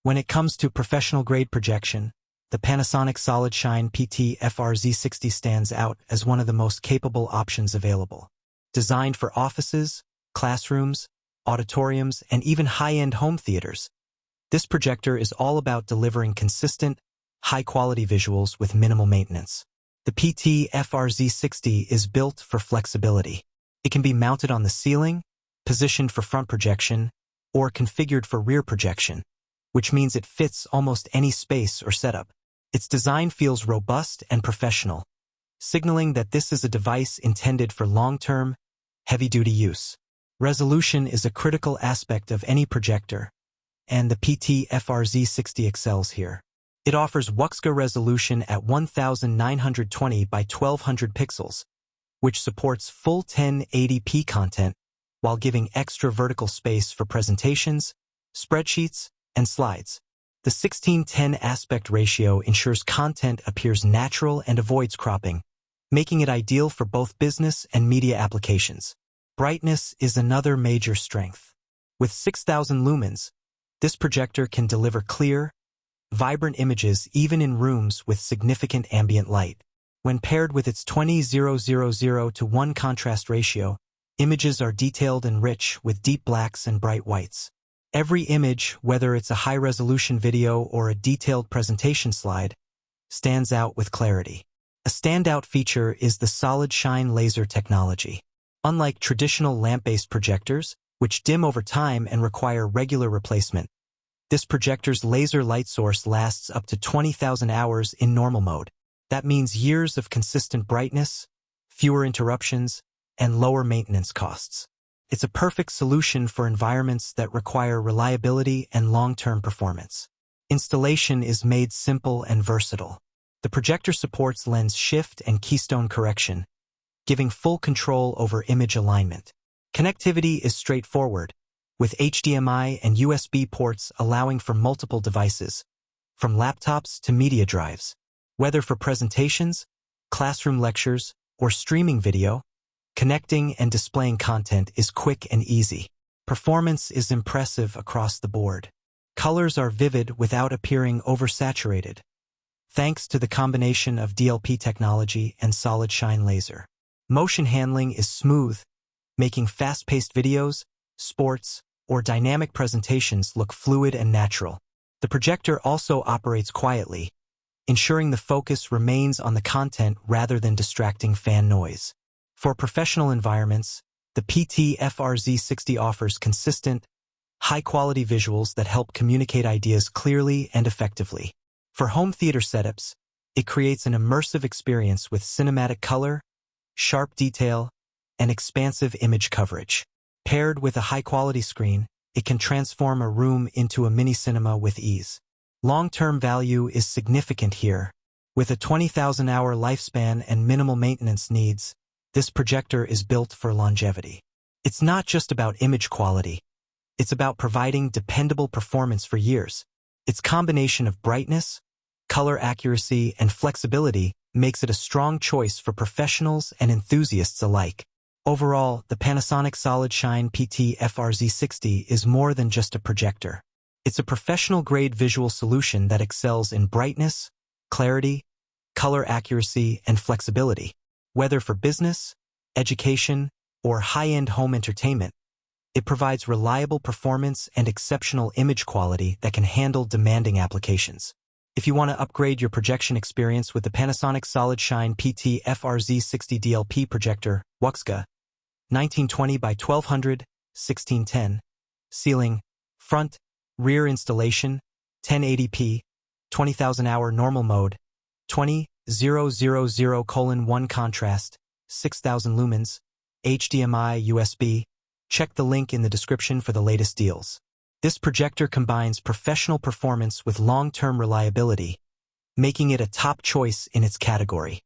When it comes to professional-grade projection, the Panasonic Solid Shine PT-FRZ60 stands out as one of the most capable options available. Designed for offices, classrooms, auditoriums, and even high-end home theaters, this projector is all about delivering consistent, high-quality visuals with minimal maintenance. The PT-FRZ60 is built for flexibility. It can be mounted on the ceiling, positioned for front projection, or configured for rear projection, which means it fits almost any space or setup. Its design feels robust and professional, signaling that this is a device intended for long-term, heavy-duty use. Resolution is a critical aspect of any projector, and the PT-FRZ60 excels here. It offers WUXGA resolution at 1920 by 1200 pixels, which supports full 1080p content while giving extra vertical space for presentations, spreadsheets, and slides. The 16:10 aspect ratio ensures content appears natural and avoids cropping, making it ideal for both business and media applications. Brightness is another major strength. With 6,000 lumens, this projector can deliver clear, vibrant images even in rooms with significant ambient light. When paired with its 20:0:0:1 contrast ratio, images are detailed and rich with deep blacks and bright whites. Every image, whether it's a high-resolution video or a detailed presentation slide, stands out with clarity. A standout feature is the solid shine laser technology. Unlike traditional lamp-based projectors, which dim over time and require regular replacement, this projector's laser light source lasts up to 20,000 hours in normal mode. That means years of consistent brightness, fewer interruptions, and lower maintenance costs. It's a perfect solution for environments that require reliability and long-term performance. Installation is made simple and versatile. The projector supports lens shift and keystone correction, giving full control over image alignment. Connectivity is straightforward, with HDMI and USB ports allowing for multiple devices, from laptops to media drives. Whether for presentations, classroom lectures, or streaming video, connecting and displaying content is quick and easy. Performance is impressive across the board. Colors are vivid without appearing oversaturated, thanks to the combination of DLP technology and solid shine laser. Motion handling is smooth, making fast-paced videos, sports, or dynamic presentations look fluid and natural. The projector also operates quietly, ensuring the focus remains on the content rather than distracting fan noise. For professional environments, the PT-FRZ60 offers consistent, high-quality visuals that help communicate ideas clearly and effectively. For home theater setups, it creates an immersive experience with cinematic color, sharp detail, and expansive image coverage. Paired with a high-quality screen, it can transform a room into a mini-cinema with ease. Long-term value is significant here. With a 20,000-hour lifespan and minimal maintenance needs, this projector is built for longevity. It's not just about image quality. It's about providing dependable performance for years. Its combination of brightness, color accuracy, and flexibility makes it a strong choice for professionals and enthusiasts alike. Overall, the Panasonic Solid Shine PT-FRZ60 is more than just a projector. It's a professional-grade visual solution that excels in brightness, clarity, color accuracy, and flexibility. Whether for business, education, or high-end home entertainment, it provides reliable performance and exceptional image quality that can handle demanding applications. If you want to upgrade your projection experience with the Panasonic Solid Shine PT-FRZ60 DLP Projector, WUXGA, 1920 by 1200, 1610, ceiling, front, rear installation, 1080p, 20,000-hour normal mode, 20:0:0:1 contrast, 6,000 lumens, HDMI USB. Check the link in the description for the latest deals. This projector combines professional performance with long-term reliability, making it a top choice in its category.